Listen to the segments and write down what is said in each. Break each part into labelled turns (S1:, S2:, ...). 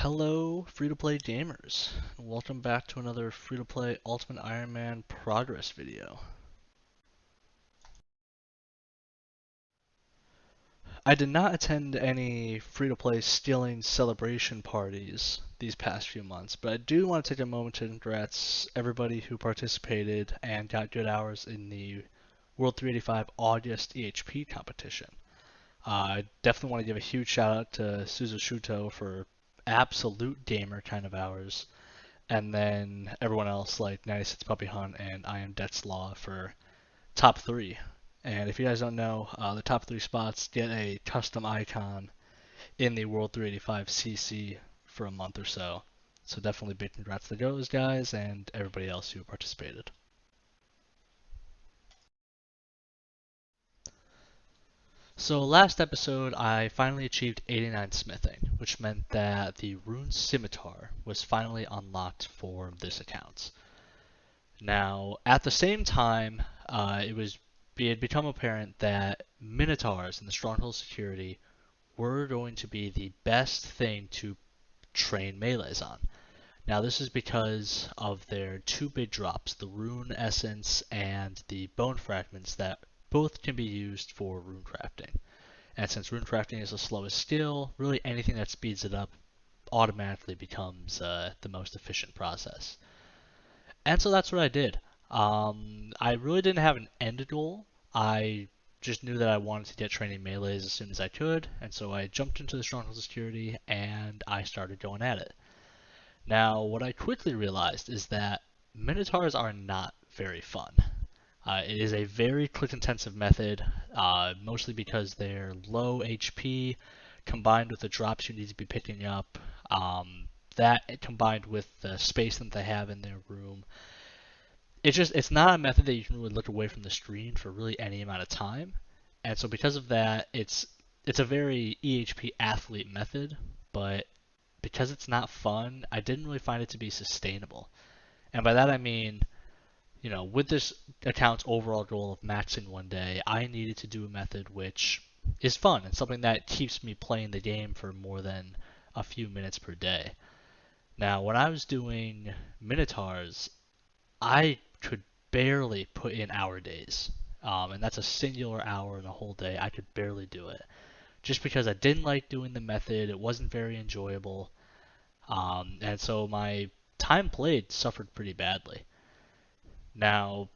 S1: Hello, free-to-play gamers. Welcome back to another free-to-play Ultimate Iron Man Progress video. I did not attend any free-to-play stealing celebration parties these past few months, but I do want to take a moment to congrats everybody who participated and got good hours in the World 385 August EHP competition. I definitely want to give a huge shout out to Suzushuto for absolute gamer kind of hours. And then everyone else like 96 Puppy Hunt and I Am Death's Law for top three. And if you guys don't know, the top three spots get a custom icon in the World 385 CC for a month or so. So definitely big congrats to those guys and everybody else who participated. So last episode, I finally achieved 89 smithing, which meant that the rune scimitar was finally unlocked for this account. Now, at the same time, it had become apparent that minotaurs and the stronghold security were going to be the best thing to train melees on. Now, this is because of their two big drops, the rune essence and the bone fragments that both can be used for rune crafting. And since rune crafting is the slowest skill, really anything that speeds it up automatically becomes the most efficient process. And so that's what I did. I really didn't have an end goal. I just knew that I wanted to get training melees as soon as I could, and so I jumped into the stronghold security and I started going at it. Now, what I quickly realized is that minotaurs are not very fun. It is a very click-intensive method, mostly because they're low HP, combined with the drops you need to be picking up. That combined with the space that they have in their room, it's not a method that you can really look away from the screen for really any amount of time. And so because of that, it's a very EHP athlete method, but because it's not fun, I didn't really find it to be sustainable. And by that I mean, with this account's overall goal of maxing one day, I needed to do a method which is fun and something that keeps me playing the game for more than a few minutes per day. Now, when I was doing Minotaurs, I could barely put in hour days. And that's a singular hour in a whole day. I could barely do it. Just because I didn't like doing the method, it wasn't very enjoyable. And so my time played suffered pretty badly. Now,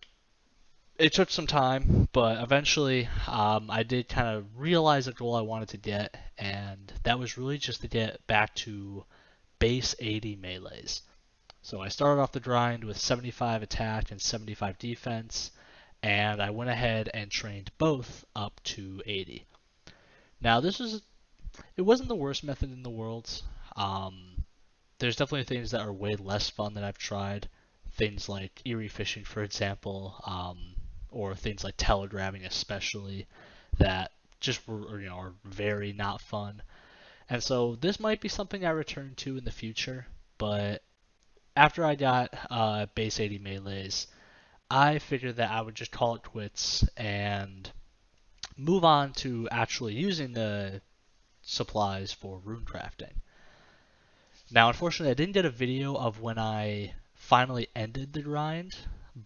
S1: it took some time, but eventually I did kind of realize the goal I wanted to get, and that was really just to get back to base 80 melees. So I started off the grind with 75 attack and 75 defense, and I went ahead and trained both up to 80. Now it wasn't the worst method in the world. There's definitely things that are way less fun that I've tried. Things like eerie fishing, for example, or things like telegramming especially, that just are very not fun. And so this might be something I return to in the future, but after I got base 80 melees, I figured that I would just call it quits and move on to actually using the supplies for rune crafting. Now, unfortunately, I didn't get a video of when I finally ended the grind,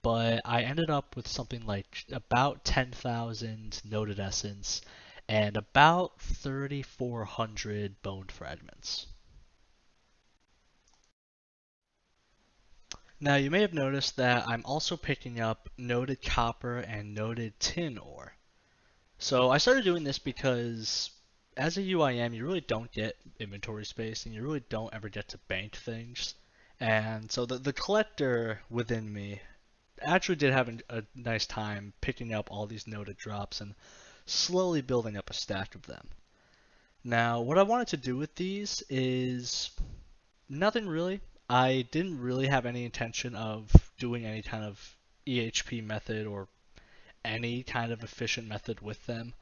S1: but I ended up with something like about 10,000 noted essence and about 3,400 bone fragments. Now, you may have noticed that I'm also picking up noted copper and noted tin ore. So I started doing this because as a UIM, you really don't get inventory space and you really don't ever get to bank things. And so the collector within me actually did have a nice time picking up all these noted drops and slowly building up a stack of them. Now, what I wanted to do with these is nothing really. I didn't really have any intention of doing any kind of EHP method or any kind of efficient method with them.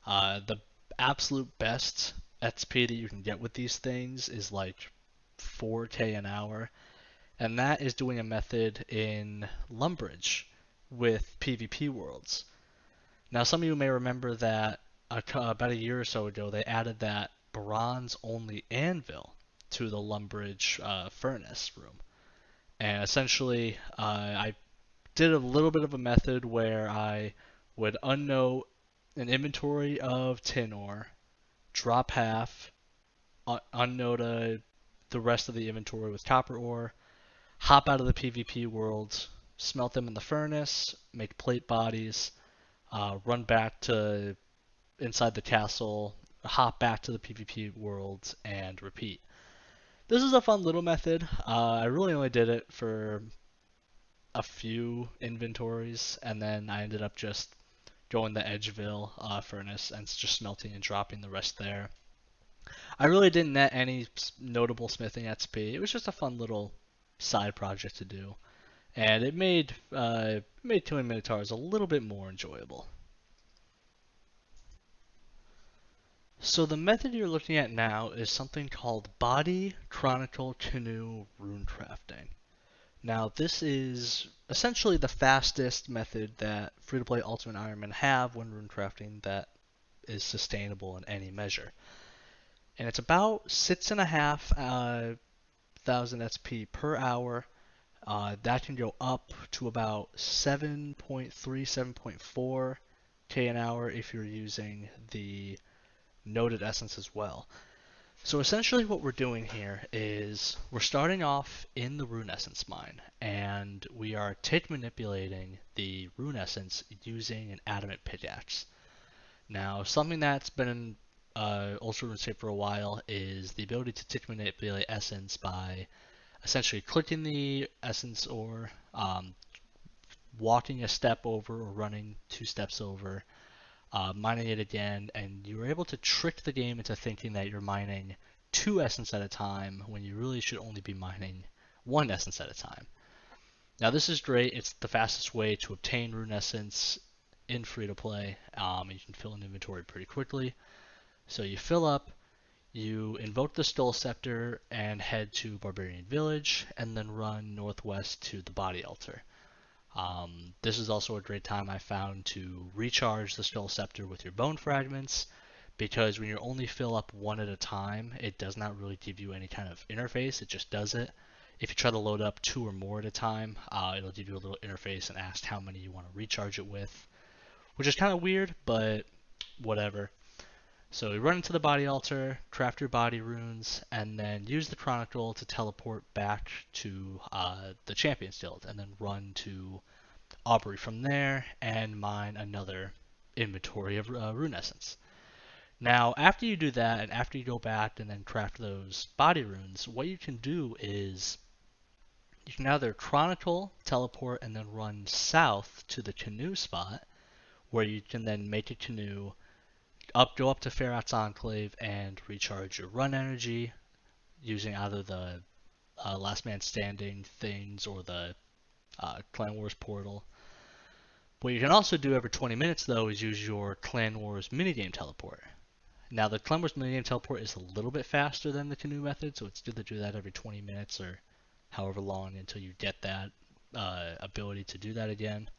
S1: The absolute best XP that you can get with these things is like 4k an hour, and that is doing a method in Lumbridge with PvP worlds. Now, some of you may remember that about a year or so ago they added that bronze only anvil to the Lumbridge furnace room. And essentially, I did a little bit of a method where I would unnote an inventory of tin ore, drop half, unnote the rest of the inventory with copper ore, hop out of the PvP world, smelt them in the furnace, make plate bodies, run back to inside the castle, hop back to the PvP world, and repeat. This is a fun little method. I really only did it for a few inventories, and then I ended up just going the Edgeville furnace and just smelting and dropping the rest there. I really didn't net any notable smithing XP. It was just a fun little side project to do, and it made killing minotaurs a little bit more enjoyable. So the method you're looking at now is something called Body Chronicle Canoe Rune Crafting. Now this is essentially the fastest method that free-to-play Ultimate Ironman have when rune crafting that is sustainable in any measure. And it's about 6,500 XP per hour. That can go up to about 7.3, 7.4 K an hour if you're using the noted essence as well. So essentially what we're doing here is we're starting off in the rune essence mine, and we are tick manipulating the rune essence using an adamant pickaxe. Now, something that's been in Ultra RuneScape for a while is the ability to tick manipulate essence by essentially clicking the essence ore, walking a step over or running 2 steps over, mining it again, and you were able to trick the game into thinking that you're mining 2 essence at a time when you really should only be mining 1 essence at a time. Now this is great. It's the fastest way to obtain rune essence in free-to-play. You can fill an inventory pretty quickly. So you fill up, you invoke the Skull Scepter and head to Barbarian Village, and then run northwest to the Body Altar. This is also a great time I found to recharge the Skull Scepter with your bone fragments, because when you only fill up 1 at a time, it does not really give you any kind of interface, it just does it. If you try to load up 2 or more at a time, it'll give you a little interface and ask how many you want to recharge it with, which is kind of weird, but whatever. So you run into the Body Altar, craft your body runes, and then use the Chronicle to teleport back to the Champions Guild, and then run to Aubrey from there and mine another inventory of rune essence. Now, after you do that, and after you go back and then craft those body runes, what you can do is you can either Chronicle, teleport, and then run south to the canoe spot, where you can then make a canoe, go up to Ferrat's Enclave and recharge your run energy using either the Last Man Standing things or the Clan Wars portal. What you can also do every 20 minutes though is use your Clan Wars minigame teleport. Now the Clan Wars minigame teleport is a little bit faster than the canoe method, so it's good to do that every 20 minutes or however long until you get that ability to do that again.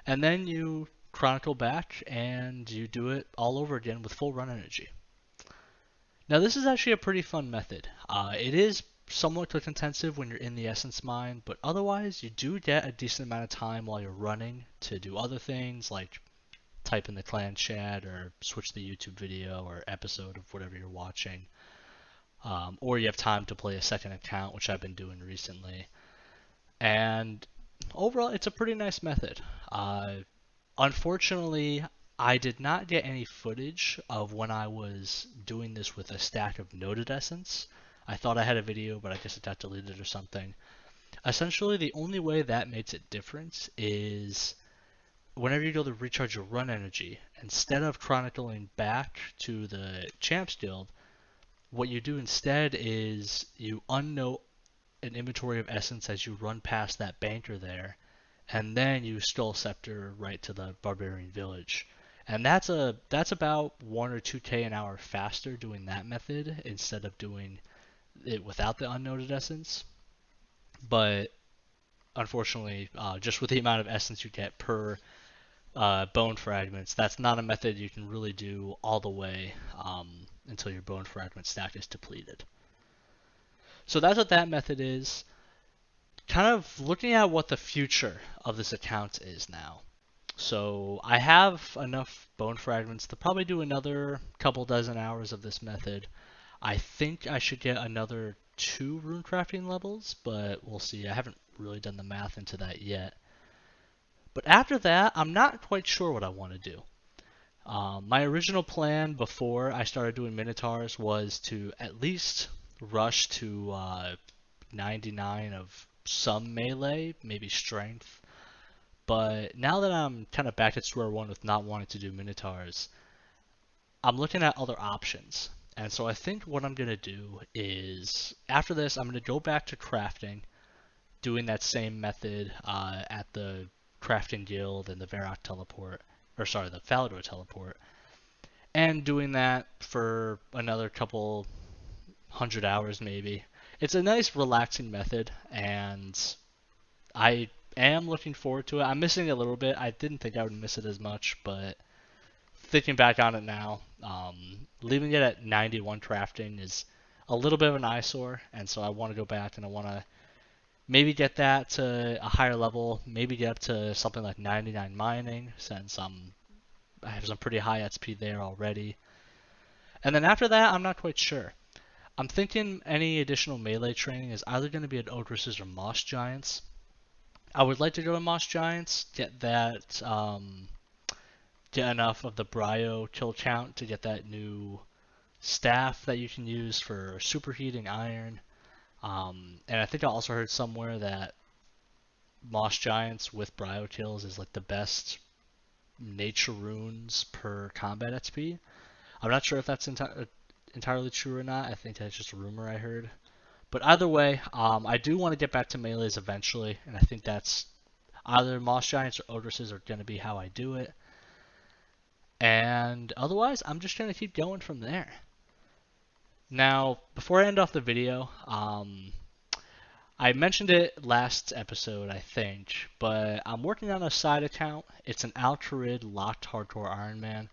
S1: And then you Chronicle back and you do it all over again with full run energy. Now this is actually a pretty fun method. It is somewhat click intensive when you're in the essence mine, but otherwise you do get a decent amount of time while you're running to do other things like type in the clan chat or switch the YouTube video or episode of whatever you're watching. Or you have time to play a second account, which I've been doing recently. And overall, it's a pretty nice method. Unfortunately, I did not get any footage of when I was doing this with a stack of noted essence. I thought I had a video, but I guess it got deleted or something. Essentially, the only way that makes it different is whenever you go to recharge your run energy, instead of chronicling back to the Champs Guild, what you do instead is you unnote an inventory of essence as you run past that banker there, and then you Skull Scepter right to the Barbarian Village. And that's about 1 or 2k an hour faster doing that method instead of doing it without the unnoted essence. But unfortunately, just with the amount of essence you get per bone fragments, that's not a method you can really do all the way until your bone fragment stack is depleted. So that's what that method is. Kind of looking at what the future of this account is now. So I have enough bone fragments to probably do another couple dozen hours of this method. I think I should get another 2 rune crafting levels, but we'll see. I haven't really done the math into that yet. But after that, I'm not quite sure what I want to do. My original plan before I started doing minotaurs was to at least rush to 99 of some melee, maybe strength. But now that I'm kind of back at square one with not wanting to do minotaurs, I'm looking at other options. And so I think what I'm going to do is, after this, I'm going to go back to crafting, doing that same method at the crafting guild and the Varrock teleport, or sorry, the Falador teleport, and doing that for another couple 100 hours maybe. It's a nice relaxing method, and I am looking forward to it. I'm missing it a little bit. I didn't think I would miss it as much, but thinking back on it now, leaving it at 91 crafting is a little bit of an eyesore, and so I want to go back and I want to maybe get that to a higher level, maybe get up to something like 99 mining, since I have some pretty high XP there already. And then after that, I'm not quite sure. I'm thinking any additional melee training is either going to be at Ogresses or Moss Giants. I would like to go to Moss Giants, get that, get enough of the Bryo kill count to get that new staff that you can use for superheating iron. And I think I also heard somewhere that Moss Giants with Bryo kills is like the best nature runes per combat XP. I'm not sure if that's entirely true or not. I think that's just a rumor I heard. But either way, I do want to get back to melees eventually, and I think that's either Moss Giants or Ogresses are going to be how I do it. And otherwise, I'm just going to keep going from there. Now, before I end off the video, I mentioned it last episode, I think, but I'm working on a side account. It's an Alcarid locked hardcore Iron Man.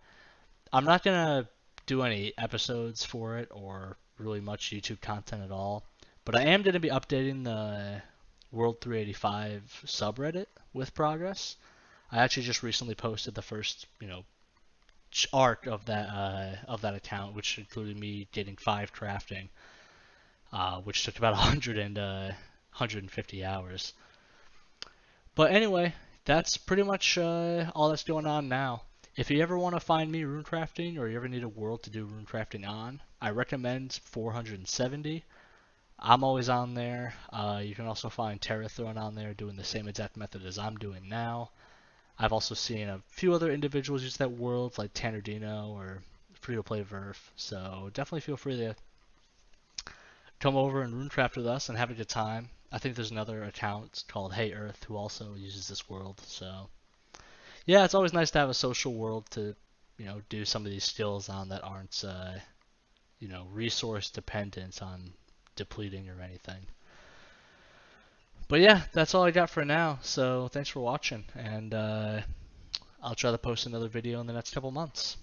S1: I'm not going to do any episodes for it or really much YouTube content at all, but I am going to be updating the World 385 subreddit with progress. I actually just recently posted the first, arc of that account, which included me getting 5 crafting, which took about 150 hours. But anyway, that's pretty much all that's going on now. If you ever want to find me runecrafting, or you ever need a world to do runecrafting on, I recommend 470. I'm always on there. You can also find Terrathrone on there doing the same exact method as I'm doing now. I've also seen a few other individuals use that world, like Tanardino or Free to Play Verf. So definitely feel free to come over and runecraft with us and have a good time. I think there's another account called Hey Earth who also uses this world. So yeah, it's always nice to have a social world to, do some of these skills on that aren't, resource dependent on depleting or anything. But yeah, that's all I got for now. So thanks for watching, and I'll try to post another video in the next couple months.